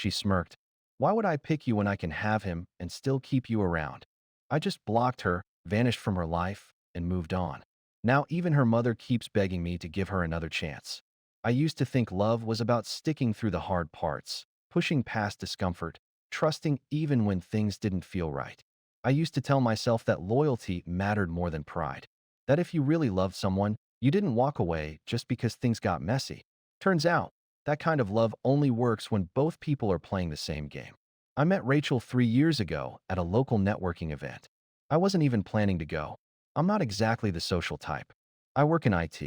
She smirked. Why would I pick you when I can have him and still keep you around? I just blocked her, vanished from her life, and moved on. Now even her mother keeps begging me to give her another chance. I used to think love was about sticking through the hard parts, pushing past discomfort, trusting even when things didn't feel right. I used to tell myself that loyalty mattered more than pride. That if you really loved someone, you didn't walk away just because things got messy. Turns out, that kind of love only works when both people are playing the same game. I met Rachel 3 years ago at a local networking event. I wasn't even planning to go. I'm not exactly the social type. I work in IT.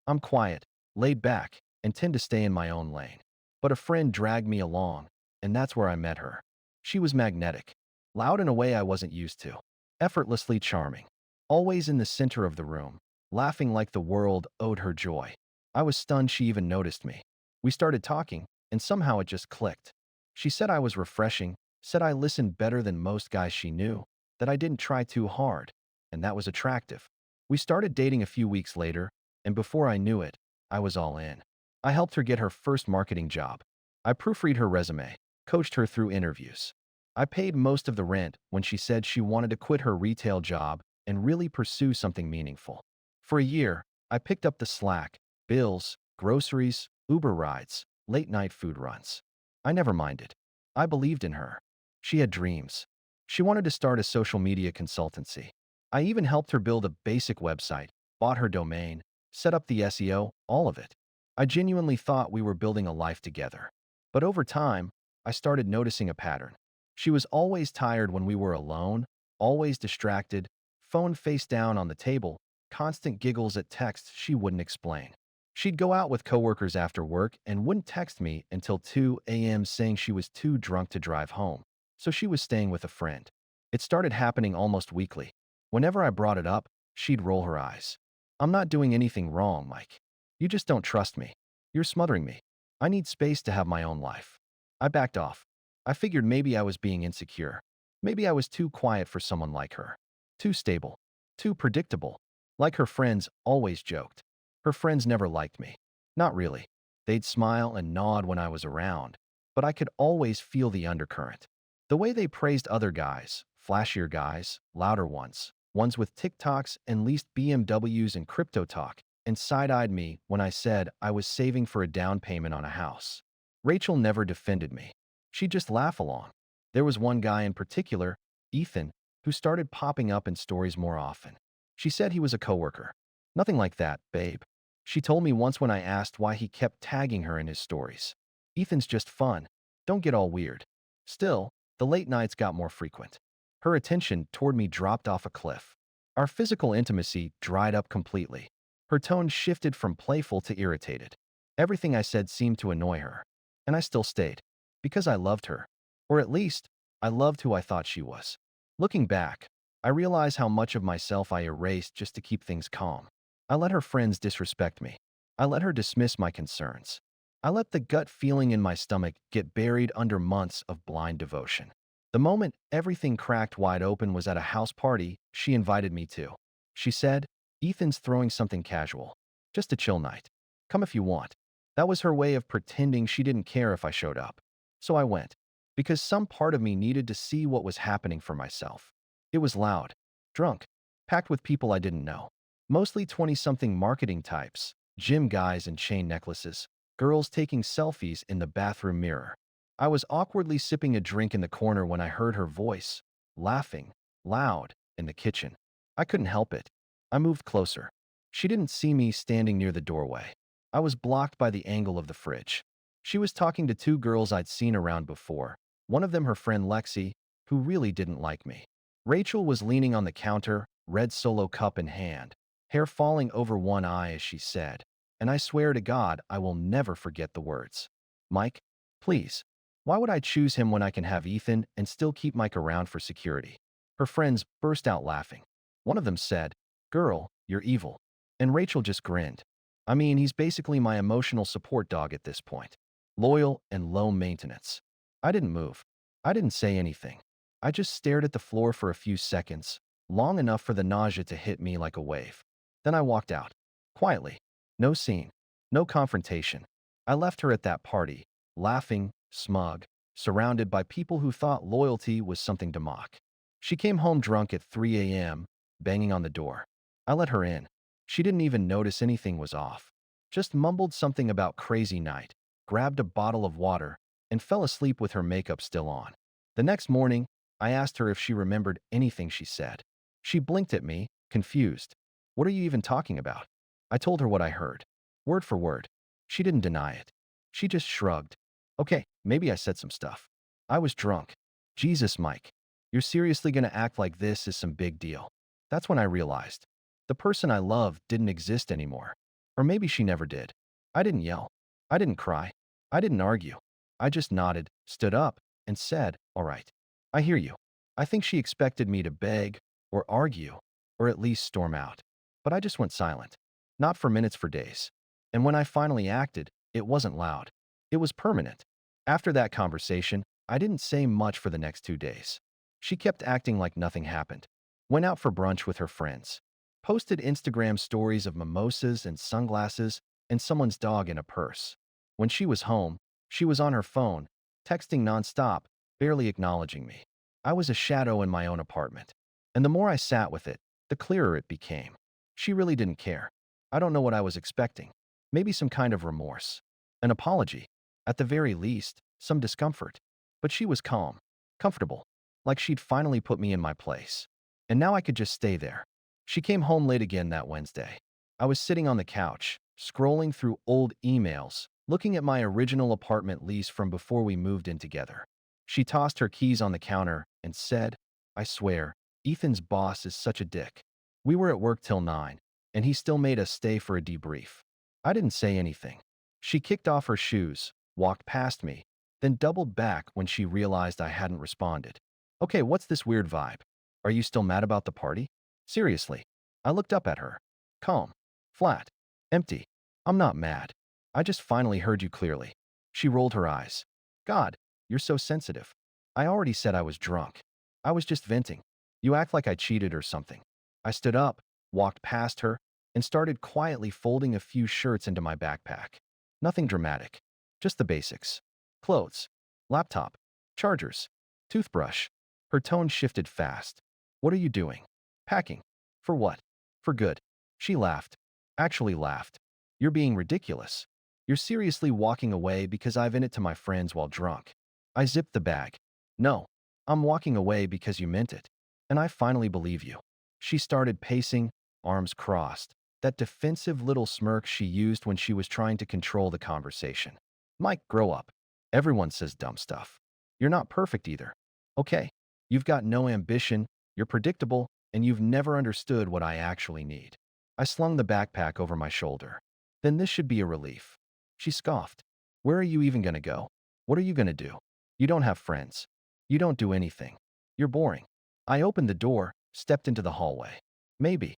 I'm quiet, laid back, and tend to stay in my own lane. But a friend dragged me along, and that's where I met her. She was magnetic, loud in a way I wasn't used to, effortlessly charming, always in the center of the room, laughing like the world owed her joy. I was stunned she even noticed me. We started talking, and somehow it just clicked. She said I was refreshing, said I listened better than most guys she knew, that I didn't try too hard, and that was attractive. We started dating a few weeks later, and before I knew it, I was all in. I helped her get her first marketing job. I proofread her resume, coached her through interviews. I paid most of the rent when she said she wanted to quit her retail job and really pursue something meaningful. For a year, I picked up the slack, bills, groceries, Uber rides, late-night food runs. I never minded. I believed in her. She had dreams. She wanted to start a social media consultancy. I even helped her build a basic website, bought her domain, set up the SEO, all of it. I genuinely thought we were building a life together. But over time, I started noticing a pattern. She was always tired when we were alone, always distracted, phone face down on the table, constant giggles at texts she wouldn't explain. She'd go out with coworkers after work and wouldn't text me until 2 a.m. saying she was too drunk to drive home, so she was staying with a friend. It started happening almost weekly. Whenever I brought it up, she'd roll her eyes. I'm not doing anything wrong, Mike. You just don't trust me. You're smothering me. I need space to have my own life. I backed off. I figured maybe I was being insecure. Maybe I was too quiet for someone like her. Too stable. Too predictable. Like her friends always joked. Her friends never liked me. Not really. They'd smile and nod when I was around, but I could always feel the undercurrent. The way they praised other guys, flashier guys, louder ones with TikToks and leased BMWs and crypto talk, and side-eyed me when I said I was saving for a down payment on a house. Rachel never defended me. She'd just laugh along. There was one guy in particular, Ethan, who started popping up in stories more often. She said he was a coworker. Nothing like that, babe. She told me once when I asked why he kept tagging her in his stories. Ethan's just fun. Don't get all weird. Still, the late nights got more frequent. Her attention toward me dropped off a cliff. Our physical intimacy dried up completely. Her tone shifted from playful to irritated. Everything I said seemed to annoy her. And I still stayed. Because I loved her. Or at least, I loved who I thought she was. Looking back, I realize how much of myself I erased just to keep things calm. I let her friends disrespect me. I let her dismiss my concerns. I let the gut feeling in my stomach get buried under months of blind devotion. The moment everything cracked wide open was at a house party she invited me to. She said, "Ethan's throwing something casual. Just a chill night. Come if you want." That was her way of pretending she didn't care if I showed up. So I went. Because some part of me needed to see what was happening for myself. It was loud, drunk, packed with people I didn't know. Mostly 20-something marketing types, gym guys in chain necklaces, girls taking selfies in the bathroom mirror. I was awkwardly sipping a drink in the corner when I heard her voice, laughing, loud, in the kitchen. I couldn't help it. I moved closer. She didn't see me standing near the doorway. I was blocked by the angle of the fridge. She was talking to two girls I'd seen around before, one of them her friend Lexi, who really didn't like me. Rachel was leaning on the counter, red Solo cup in hand, hair falling over one eye as she said, and I swear to God I will never forget the words. "Mike, please. Why would I choose him when I can have Ethan and still keep Mike around for security?" Her friends burst out laughing. One of them said, "Girl, you're evil." And Rachel just grinned. I mean, he's basically my emotional support dog at this point. Loyal and low maintenance. I didn't move. I didn't say anything. I just stared at the floor for a few seconds, long enough for the nausea to hit me like a wave. Then I walked out. Quietly. No scene. No confrontation. I left her at that party, laughing, smug, surrounded by people who thought loyalty was something to mock. She came home drunk at 3 a.m., banging on the door. I let her in. She didn't even notice anything was off. Just mumbled something about crazy night, grabbed a bottle of water, and fell asleep with her makeup still on. The next morning, I asked her if she remembered anything she said. She blinked at me, confused. What are you even talking about? I told her what I heard, word for word. She didn't deny it. She just shrugged. Okay, maybe I said some stuff. I was drunk. Jesus, Mike. You're seriously gonna act like this is some big deal. That's when I realized. The person I loved didn't exist anymore. Or maybe she never did. I didn't yell. I didn't cry. I didn't argue. I just nodded, stood up, and said, all right. I hear you. I think she expected me to beg, or argue, or at least storm out. But I just went silent. Not for minutes, for days. And when I finally acted, it wasn't loud. It was permanent. After that conversation, I didn't say much for the next 2 days. She kept acting like nothing happened. Went out for brunch with her friends. Posted Instagram stories of mimosas and sunglasses and someone's dog in a purse. When she was home, she was on her phone, texting nonstop, barely acknowledging me. I was a shadow in my own apartment. And the more I sat with it, the clearer it became. She really didn't care. I don't know what I was expecting. Maybe some kind of remorse. An apology. At the very least, some discomfort. But she was calm, comfortable, like she'd finally put me in my place. And now I could just stay there. She came home late again that Wednesday. I was sitting on the couch, scrolling through old emails, looking at my original apartment lease from before we moved in together. She tossed her keys on the counter and said, I swear, Ethan's boss is such a dick. We were at work till 9, and he still made us stay for a debrief. I didn't say anything. She kicked off her shoes, walked past me, then doubled back when she realized I hadn't responded. Okay, what's this weird vibe? Are you still mad about the party? Seriously. I looked up at her. Calm. Flat. Empty. I'm not mad. I just finally heard you clearly. She rolled her eyes. God, you're so sensitive. I already said I was drunk. I was just venting. You act like I cheated or something. I stood up, walked past her, and started quietly folding a few shirts into my backpack. Nothing dramatic. Just the basics. Clothes. Laptop. Chargers. Toothbrush. Her tone shifted fast. What are you doing? Packing. For what? For good. She laughed. Actually laughed. You're being ridiculous. You're seriously walking away because I've in it to my friends while drunk. I zipped the bag. No. I'm walking away because you meant it. And I finally believe you. She started pacing, arms crossed. That defensive little smirk she used when she was trying to control the conversation. Mike, grow up. Everyone says dumb stuff. You're not perfect either. Okay. You've got no ambition, you're predictable, and you've never understood what I actually need. I slung the backpack over my shoulder. Then this should be a relief. She scoffed. Where are you even gonna go? What are you gonna do? You don't have friends. You don't do anything. You're boring. I opened the door, stepped into the hallway. Maybe.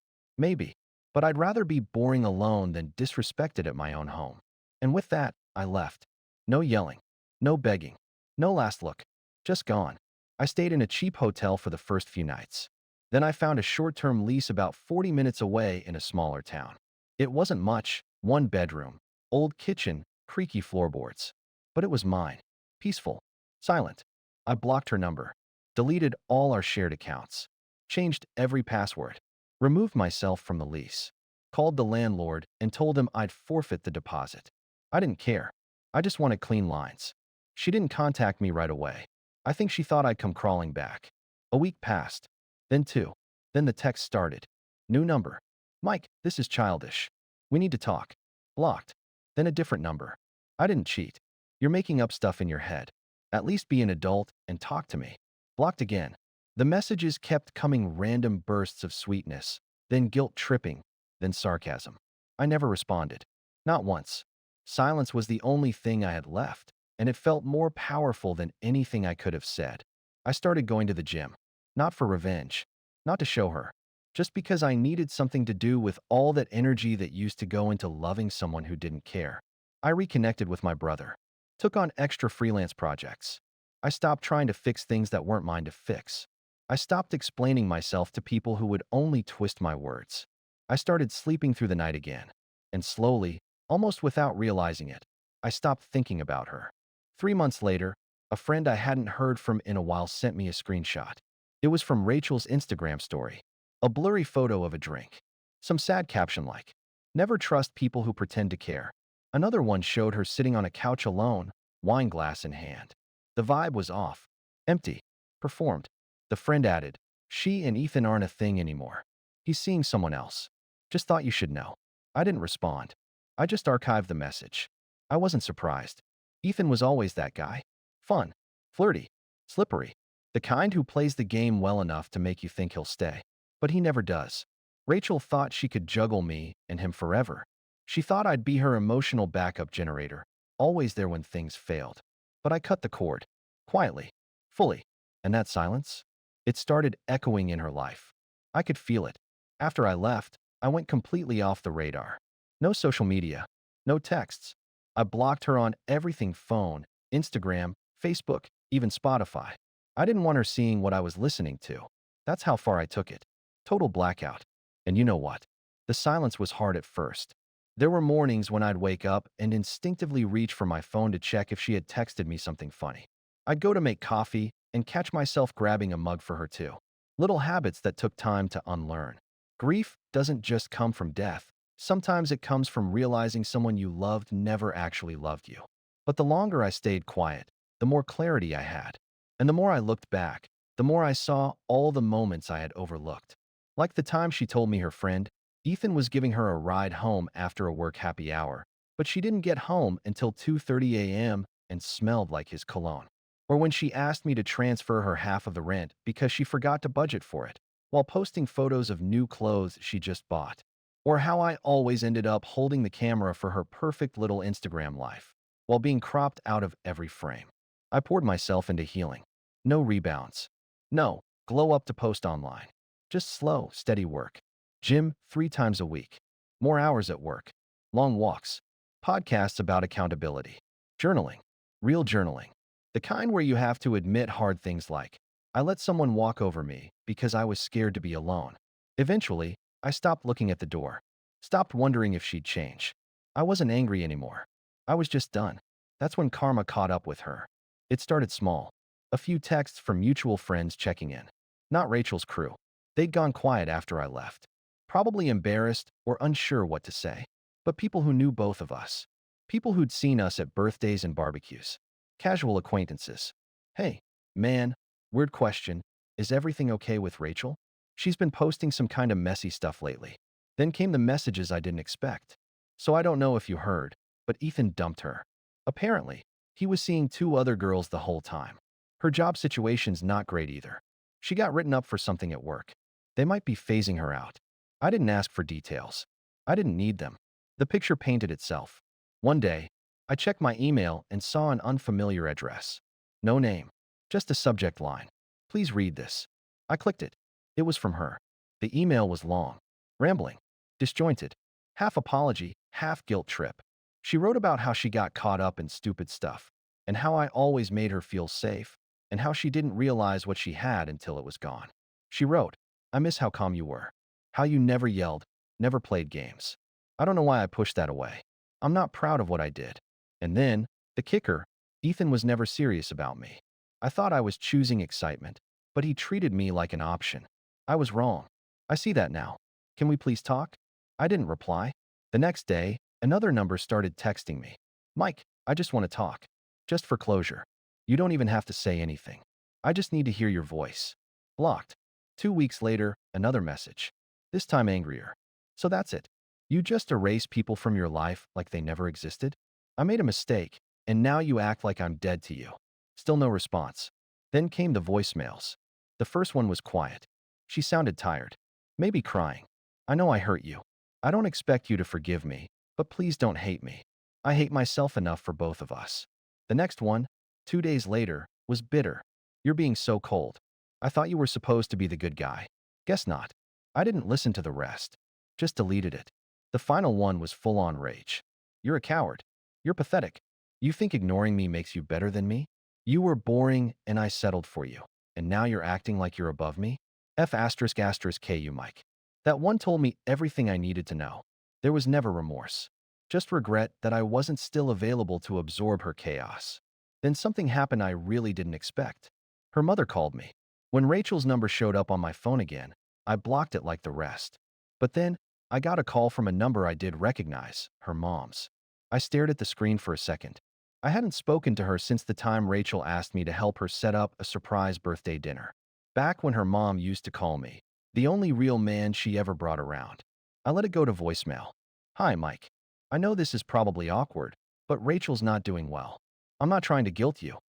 But I'd rather be boring alone than disrespected at my own home. And with that, I left. No yelling. No begging. No last look. Just gone. I stayed in a cheap hotel for the first few nights. Then I found a short-term lease about 40 minutes away in a smaller town. It wasn't much, one bedroom, old kitchen, creaky floorboards. But it was mine. Peaceful. Silent. I blocked her number. Deleted all our shared accounts. Changed every password. Removed myself from the lease. Called the landlord and told him I'd forfeit the deposit. I didn't care. I just wanted clean lines. She didn't contact me right away. I think she thought I'd come crawling back. A week passed. Then 2. Then the text started. New number. Mike, this is childish. We need to talk. Blocked. Then a different number. I didn't cheat. You're making up stuff in your head. At least be an adult and talk to me. Blocked again. The messages kept coming, random bursts of sweetness, then guilt-tripping, then sarcasm. I never responded. Not once. Silence was the only thing I had left, and it felt more powerful than anything I could have said. I started going to the gym. Not for revenge. Not to show her. Just because I needed something to do with all that energy that used to go into loving someone who didn't care. I reconnected with my brother. Took on extra freelance projects. I stopped trying to fix things that weren't mine to fix. I stopped explaining myself to people who would only twist my words. I started sleeping through the night again. And slowly, almost without realizing it, I stopped thinking about her. 3 months later, A friend I hadn't heard from in a while sent me a screenshot. It was from Rachel's Instagram story. A blurry photo of a drink. Some sad caption like, "Never trust people who pretend to care." Another one showed her sitting on a couch alone, wine glass in hand. The vibe was off. Empty. Performed. The friend added, "She and Ethan aren't a thing anymore. He's seeing someone else. Just thought you should know." I didn't respond. I just archived the message. I wasn't surprised. Ethan was always that guy. Fun. Flirty. Slippery. The kind who plays the game well enough to make you think he'll stay. But he never does. Rachel thought she could juggle me and him forever. She thought I'd be her emotional backup generator, always there when things failed. But I cut the cord. Quietly. Fully. And that silence? It started echoing in her life. I could feel it. After I left, I went completely off the radar. No social media. No texts. I blocked her on everything: phone, Instagram, Facebook, even Spotify. I didn't want her seeing what I was listening to. That's how far I took it. Total blackout. And you know what? The silence was hard at first. There were mornings when I'd wake up and instinctively reach for my phone to check if she had texted me something funny. I'd go to make coffee and catch myself grabbing a mug for her too. Little habits that took time to unlearn. Grief doesn't just come from death. Sometimes it comes from realizing someone you loved never actually loved you. But the longer I stayed quiet, the more clarity I had. And the more I looked back, the more I saw all the moments I had overlooked. Like the time she told me her friend, Ethan, was giving her a ride home after a work happy hour, but she didn't get home until 2:30 a.m. and smelled like his cologne. Or when she asked me to transfer her half of the rent because she forgot to budget for it, while posting photos of new clothes she just bought. Or how I always ended up holding the camera for her perfect little Instagram life, while being cropped out of every frame. I poured myself into healing. No rebounds. No glow up to post online. Just slow, steady work. Gym 3 times a week. More hours at work. Long walks. Podcasts about accountability. Journaling. Real journaling. The kind where you have to admit hard things like, "I let someone walk over me because I was scared to be alone." Eventually, I stopped looking at the door. Stopped wondering if she'd change. I wasn't angry anymore. I was just done. That's when karma caught up with her. It started small. A few texts from mutual friends checking in. Not Rachel's crew. They'd gone quiet after I left. Probably embarrassed or unsure what to say. But people who knew both of us. People who'd seen us at birthdays and barbecues. Casual acquaintances. "Hey, man, weird question. Is everything okay with Rachel? She's been posting some kind of messy stuff lately." Then came the messages I didn't expect. "So I don't know if you heard, but Ethan dumped her. Apparently, he was seeing 2 other girls the whole time. Her job situation's not great either. She got written up for something at work. They might be phasing her out." I didn't ask for details. I didn't need them. The picture painted itself. One day, I checked my email and saw an unfamiliar address. No name. Just a subject line. "Please read this." I clicked it. It was from her. The email was long. Rambling. Disjointed. Half apology, half guilt trip. She wrote about how she got caught up in stupid stuff, and how I always made her feel safe, and how she didn't realize what she had until it was gone. She wrote, "I miss how calm you were. How you never yelled, never played games. I don't know why I pushed that away. I'm not proud of what I did." And then, the kicker, Ethan was never serious about me. I thought I was choosing excitement, but he treated me like an option. I was wrong. I see that now. "Can we please talk?" I didn't reply. The next day, another number started texting me. "Mike, I just want to talk. Just for closure. You don't even have to say anything. I just need to hear your voice." Blocked. 2 weeks later, another message. This time angrier. "So that's it. You just erase people from your life like they never existed? I made a mistake, and now you act like I'm dead to you." Still no response. Then came the voicemails. The first one was quiet. She sounded tired. Maybe crying. "I know I hurt you. I don't expect you to forgive me, but please don't hate me. I hate myself enough for both of us." The next one, 2 days later, was bitter. "You're being so cold. I thought you were supposed to be the good guy. Guess not." I didn't listen to the rest. Just deleted it. The final one was full-on rage. "You're a coward. You're pathetic. You think ignoring me makes you better than me? You were boring and I settled for you. And now you're acting like you're above me? F asterisk asterisk KU Mike." That one told me everything I needed to know. There was never remorse. Just regret that I wasn't still available to absorb her chaos. Then something happened I really didn't expect. Her mother called me. When Rachel's number showed up on my phone again, I blocked it like the rest. But then, I got a call from a number I did recognize, her mom's. I stared at the screen for a second. I hadn't spoken to her since the time Rachel asked me to help her set up a surprise birthday dinner. Back when her mom used to call me, the only real man she ever brought around. I let it go to voicemail. Hi, Mike. I know this is probably awkward, but Rachel's not doing well. I'm not trying to guilt you.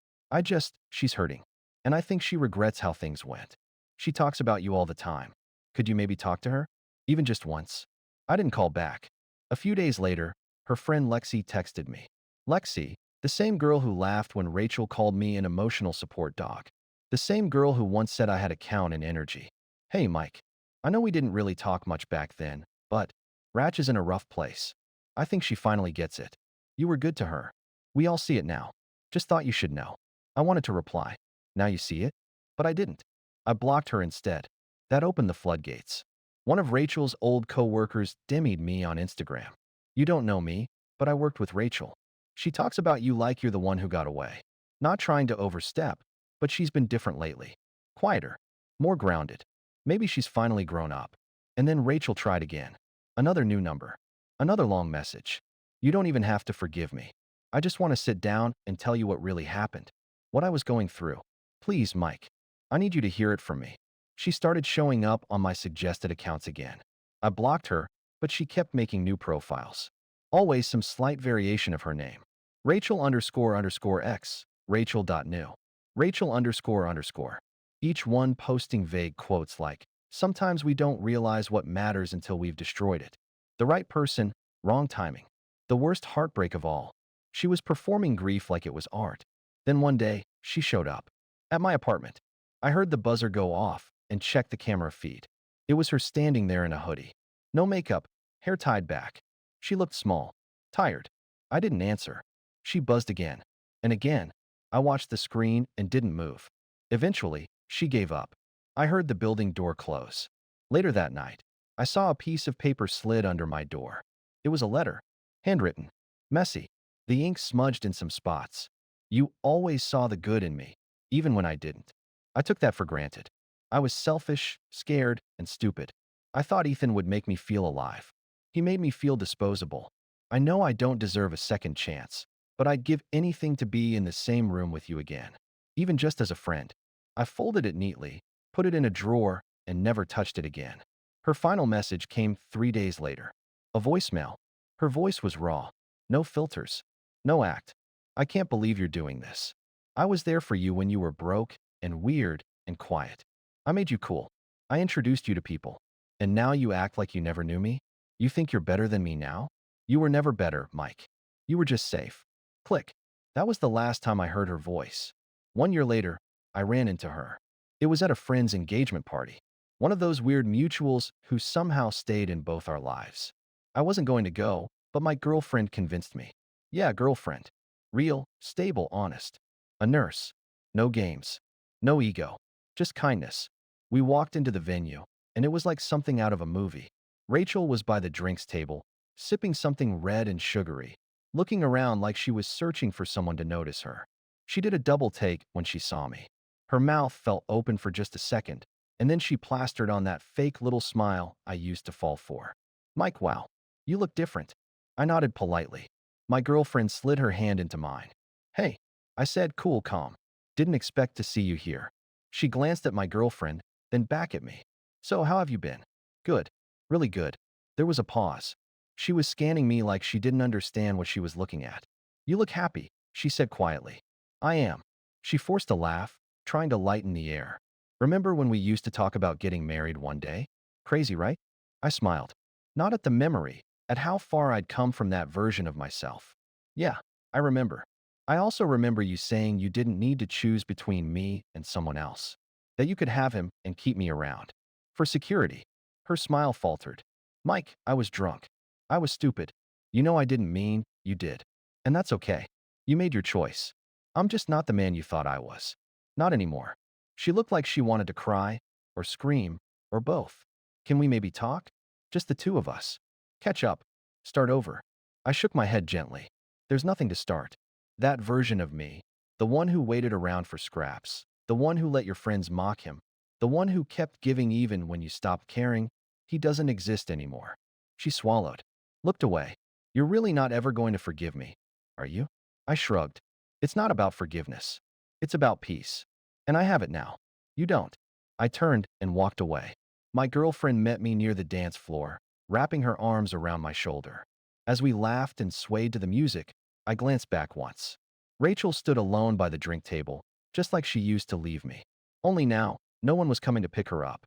She's hurting. And I think she regrets how things went. She talks about you all the time. Could you maybe talk to her? Even just once? I didn't call back. A few days later, her friend Lexi texted me. Lexi, the same girl who laughed when Rachel called me an emotional support dog. The same girl who once said I had a count in energy. Hey, Mike. I know we didn't really talk much back then, but Ratch is in a rough place. I think she finally gets it. You were good to her. We all see it now. Just thought you should know. I wanted to reply. Now you see it? But I didn't. I blocked her instead. That opened the floodgates. One of Rachel's old co-workers dimmied me on Instagram. You don't know me, but I worked with Rachel. She talks about you like you're the one who got away. Not trying to overstep, but she's been different lately. Quieter. More grounded. Maybe she's finally grown up. And then Rachel tried again. Another new number. Another long message. You don't even have to forgive me. I just want to sit down and tell you what really happened. What I was going through. Please, Mike. I need you to hear it from me. She started showing up on my suggested accounts again. I blocked her, but she kept making new profiles. Always some slight variation of her name. Rachel__X, Rachel.new, Rachel__. Each one posting vague quotes like, sometimes we don't realize what matters until we've destroyed it. The right person, wrong timing. The worst heartbreak of all. She was performing grief like it was art. Then one day, she showed up. At my apartment. I heard the buzzer go off and checked the camera feed. It was her standing there in a hoodie. No makeup, hair tied back. She looked small, tired. I didn't answer. She buzzed again. And again. I watched the screen and didn't move. Eventually, she gave up. I heard the building door close. Later that night, I saw a piece of paper slid under my door. It was a letter. Handwritten. Messy. The ink smudged in some spots. You always saw the good in me, even when I didn't. I took that for granted. I was selfish, scared, and stupid. I thought Ethan would make me feel alive. He made me feel disposable. I know I don't deserve a second chance, but I'd give anything to be in the same room with you again, even just as a friend. I folded it neatly, put it in a drawer, and never touched it again. Her final message came 3 days later. A voicemail. Her voice was raw. No filters. No act. I can't believe you're doing this. I was there for you when you were broke and weird and quiet. I made you cool. I introduced you to people. And now you act like you never knew me? You think you're better than me now? You were never better, Mike. You were just safe. Click. That was the last time I heard her voice. 1 year later, I ran into her. It was at a friend's engagement party. One of those weird mutuals who somehow stayed in both our lives. I wasn't going to go, but my girlfriend convinced me. Yeah, girlfriend. Real, stable, honest. A nurse. No games. No ego. Just kindness. We walked into the venue, and it was like something out of a movie. Rachel was by the drinks table, sipping something red and sugary, looking around like she was searching for someone to notice her. She did a double take when she saw me. Her mouth fell open for just a second, and then she plastered on that fake little smile I used to fall for. Mike, wow. You look different. I nodded politely. My girlfriend slid her hand into mine. Hey, I said, cool, calm. Didn't expect to see you here. She glanced at my girlfriend, then back at me. So, how have you been? Good. Really good. There was a pause. She was scanning me like she didn't understand what she was looking at. You look happy, she said quietly. I am. She forced a laugh, trying to lighten the air. Remember when we used to talk about getting married one day? Crazy, right? I smiled. Not at the memory, at how far I'd come from that version of myself. Yeah, I remember. I also remember you saying you didn't need to choose between me and someone else. That you could have him and keep me around. For security. Her smile faltered. Mike, I was drunk. I was stupid. You know I didn't mean, you did. And that's okay. You made your choice. I'm just not the man you thought I was. Not anymore. She looked like she wanted to cry, or scream, or both. Can we maybe talk? Just the two of us. Catch up. Start over. I shook my head gently. There's nothing to start. That version of me, The one who waited around for scraps. The one who let your friends mock him. The one who kept giving even when you stopped caring. He doesn't exist anymore. She swallowed, looked away. You're really not ever going to forgive me, are you? I shrugged. It's not about forgiveness. It's about peace. And I have it now. You don't. I turned and walked away. My girlfriend met me near the dance floor, wrapping her arms around my shoulder. As we laughed and swayed to the music, I glanced back once. Rachel stood alone by the drink table, just like she used to leave me. Only now, no one was coming to pick her up.